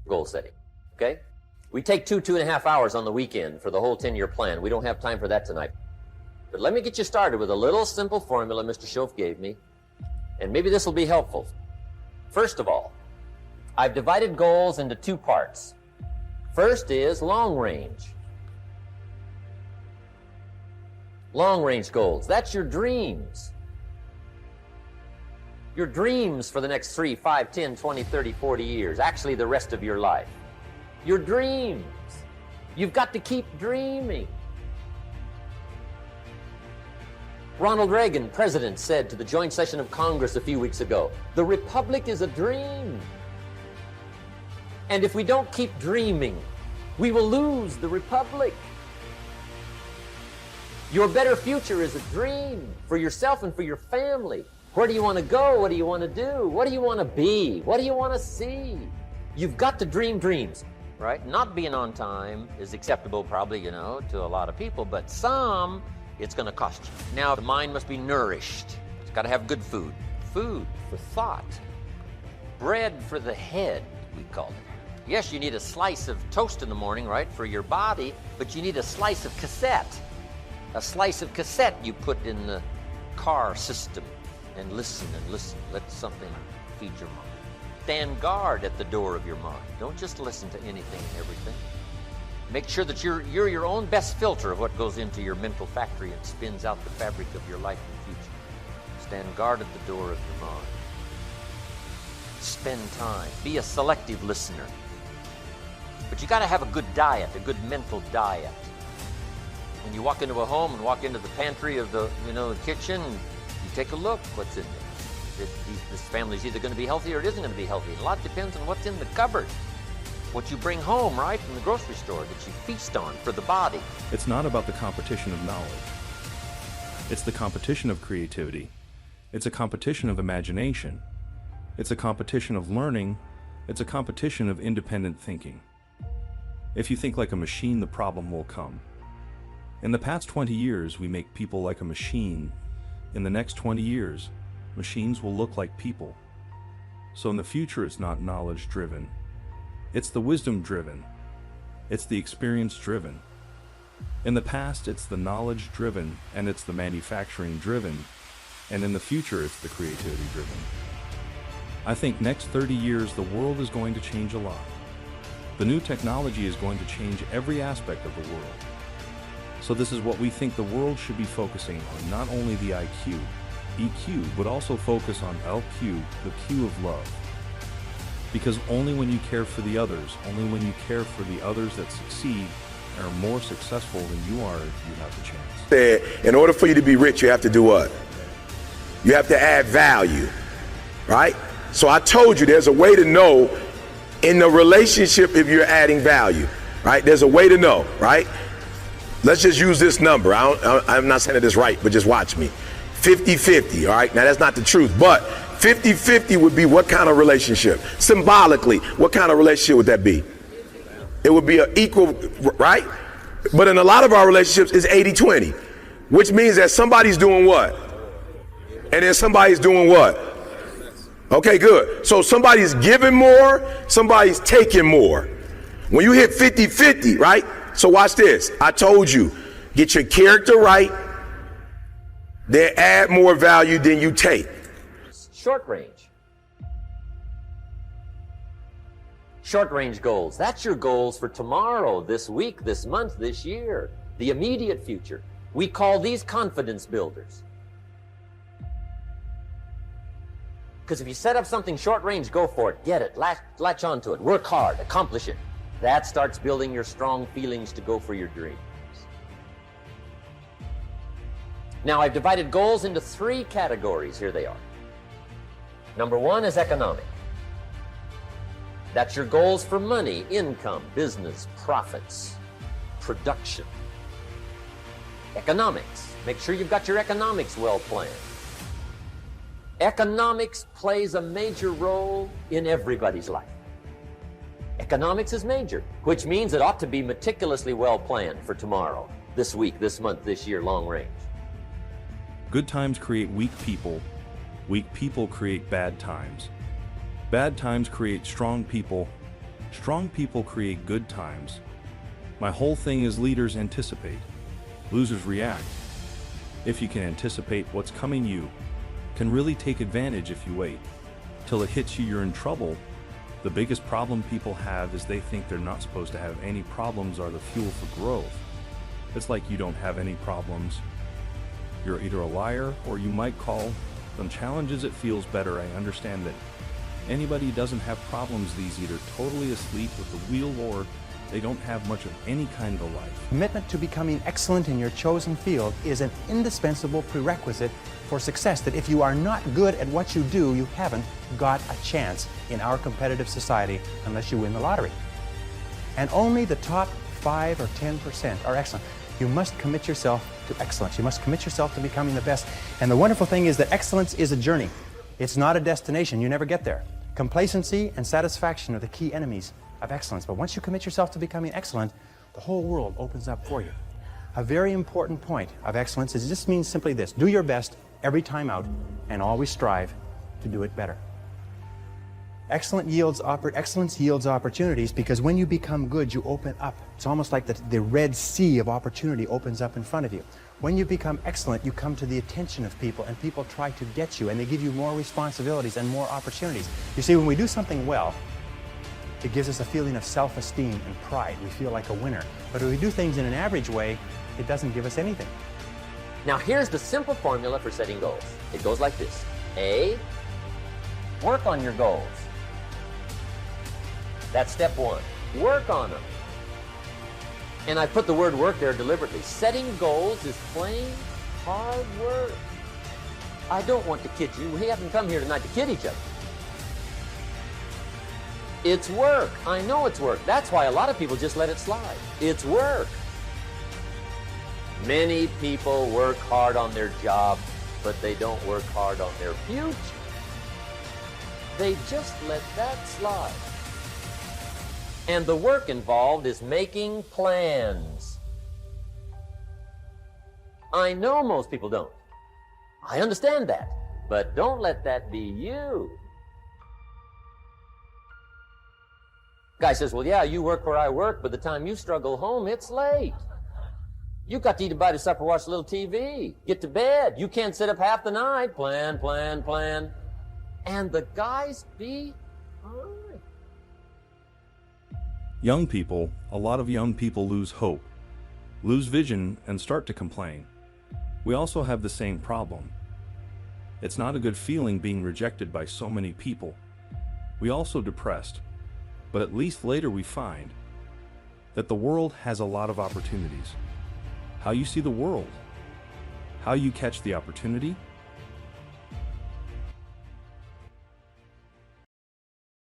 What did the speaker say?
goal setting, okay? We take 2.5 hours on the weekend for the whole 10-year plan. We don't have time for that tonight. But let me get you started with a little simple formula Mr. Schoaf gave me, and maybe this will be helpful. First of all, I've divided goals into two parts. First is long range. Long range goals, that's your dreams. Your dreams for the next 3, 5, 10, 20, 30, 40 years, actually the rest of your life. Your dreams. You've got to keep dreaming. Ronald Reagan, president, said to the joint session of Congress a few weeks ago, "The republic is a dream." And if we don't keep dreaming, we will lose the republic. Your better future is a dream for yourself and for your family. Where do you want to go? What do you want to do? What do you want to be? What do you want to see? You've got to dream dreams, right? Not being on time is acceptable probably, to a lot of people, but some, it's going to cost you. Now, the mind must be nourished. It's got to have good food. Food for thought. Bread for the head, we call it. Yes, you need a slice of toast in the morning, right, for your body, but you need a slice of cassette. A slice of cassette you put in the car system and listen and listen. Let something feed your mind. Stand guard at the door of your mind. Don't just listen to anything and everything. Make sure that you're your own best filter of what goes into your mental factory and spins out the fabric of your life and future. Stand guard at the door of your mind. Spend time. Be a selective listener. But you got to have a good diet, a good mental diet. When you walk into a home and walk into the pantry of the kitchen, you take a look what's in there. This family's either going to be healthy or it isn't going to be healthy. A lot depends on what's in the cupboard. What you bring home, right, from the grocery store that you feast on for the body. It's not about the competition of knowledge. It's the competition of creativity. It's a competition of imagination. It's a competition of learning. It's a competition of independent thinking. If you think like a machine, the problem will come. In the past 20 years, we make people like a machine. In the next 20 years, machines will look like people. So in the future, it's not knowledge-driven. It's the wisdom-driven. It's the experience-driven. In the past, it's the knowledge-driven, and it's the manufacturing-driven. And in the future, it's the creativity-driven. I think next 30 years, the world is going to change a lot. The new technology is going to change every aspect of the world. So this is what we think the world should be focusing on, not only the IQ, EQ, but also focus on LQ, the Q of love. Because only when you care for the others, only when you care for the others that succeed and are more successful than you are, you have the chance. In order for you to be rich, you have to do what? You have to add value, right? So I told you there's a way to know in the relationship if you're adding value, right? There's a way to know, right? Let's just use this number. I'm not saying it is right, but just watch me. 50-50, all right? Now, that's not the truth, but 50-50 would be what kind of relationship? Symbolically, what kind of relationship would that be? It would be an equal, right? But in a lot of our relationships, it's 80-20, which means that somebody's doing what? And then somebody's doing what? Okay, good. So somebody's giving more, somebody's taking more. When you hit 50-50, right? So watch this. I told you, get your character right, then add more value than you take. Short range. Short range goals. That's your goals for tomorrow, this week, this month, this year, the immediate future. We call these confidence builders. Because if you set up something short range, go for it, get it, latch onto it, work hard, accomplish it. That starts building your strong feelings to go for your dreams. Now, I've divided goals into 3 categories. Here they are. Number 1 is economic. That's your goals for money, income, business, profits, production. Economics. Make sure you've got your economics well planned. Economics plays a major role in everybody's life. Economics is major, which means it ought to be meticulously well planned for tomorrow, this week, this month, this year, long range. Good times create weak people. Weak people create bad times. Bad times create strong people. Strong people create good times. My whole thing is leaders anticipate, losers react. If you can anticipate what's coming, you can really take advantage. If you wait till it hits you, you're in trouble. The biggest problem people have is they think they're not supposed to have any problems are the fuel for growth. It's like you don't have any problems. You're either a liar or you might call them challenges. It feels better. I understand that anybody who doesn't have problems, these either totally asleep with the wheel or they don't have much of any kind of life. Commitment to becoming excellent in your chosen field is an indispensable prerequisite for success, that if you are not good at what you do, you haven't got a chance in our competitive society unless you win the lottery. And only the top 5 or 10% are excellent. You must commit yourself to excellence. You must commit yourself to becoming the best. And the wonderful thing is that excellence is a journey. It's not a destination. You never get there. Complacency and satisfaction are the key enemies of excellence. But once you commit yourself to becoming excellent, the whole world opens up for you. A very important point of excellence is this means simply this: do your best every time out and always strive to do it better. Excellence yields opportunities, because when you become good, you open up. It's almost like the Red Sea of opportunity opens up in front of you. When you become excellent, you come to the attention of people, and people try to get you, and they give you more responsibilities and more opportunities. You see, when we do something well, it gives us a feeling of self-esteem and pride. We feel like a winner. But if we do things in an average way, it doesn't give us anything. Now here's the simple formula for setting goals. It goes like this. A, work on your goals. That's step 1. Work on them. And I put the word work there deliberately. Setting goals is plain hard work. I don't want to kid you. We haven't come here tonight to kid each other. It's work. I know it's work. That's why a lot of people just let it slide. It's work. Many people work hard on their job, but they don't work hard on their future. They just let that slide. And the work involved is making plans. I know most people don't. I understand that. But don't let that be you. Guy says, well, yeah, you work where I work, but the time you struggle home, it's late. You got to eat a bite of supper, watch a little TV, get to bed. You can't sit up half the night. Plan, plan, plan. And the guys be all right. Young people, a lot of young people lose hope, lose vision, and start to complain. We also have the same problem. It's not a good feeling being rejected by so many people. We also depressed, but at least later we find that the world has a lot of opportunities. How you see the world, how you catch the opportunity,